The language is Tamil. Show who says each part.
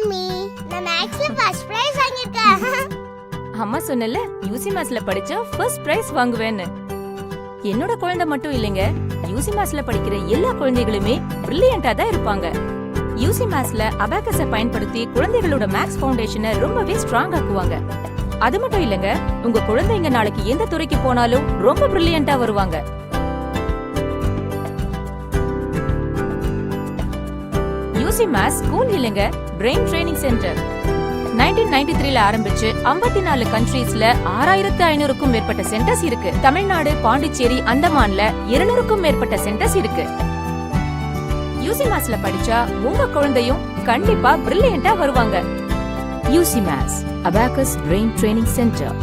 Speaker 1: மம்மி, நான் மேக்ஸ்ல ஃபர்ஸ்ட் பிரைஸ் வாங்கிருக்கேன்.
Speaker 2: அம்மா சொன்னல யூசி மேத்ஸ்ல படிச்சா ஃபர்ஸ்ட் பிரைஸ் வாங்குவேன்னு. என்னோட குழந்தை மட்டும் இல்லைங்க, யூசி மேத்ஸ்ல படிக்கிற எல்லா குழந்தைகளுமே பிரில்லியண்டா தான் இருப்பாங்க. யூசி மேத்ஸ்ல அபாகஸை பயன்படுத்தி குழந்தைகளோட மேத்ஸ் ஃபவுண்டேஷனை ரொம்பவே ஸ்ட்ராங் ஆக்குவாங்க. அது மட்டும் இல்லங்க, உங்க குழந்தைங்க நாளைக்கு எந்த துறைக்கு போனாலும் ரொம்ப பிரில்லியண்டா வருவாங்க. யூசி மேத்ஸ் ஸ்கூல் இல்லங்க, பிரெயின் ட்ரைனிங் சென்டர். 1993ல ஆரம்பிச்சு 54 கண்ட்ரீஸ்ல 6500க்கும் மேற்பட்ட சென்டர்ஸ் இருக்கு. தமிழ்நாடு, பாண்டிச்சேரி, அந்தமான்ல 200க்கும் மேற்பட்ட சென்டர்ஸ் இருக்கு. யூசி மேத்ஸ்ல படிச்சா உங்க குழந்தையும் கண்டிப்பா பிரில்லியண்டா வருவாங்க. UC maths, abacus brain training centre.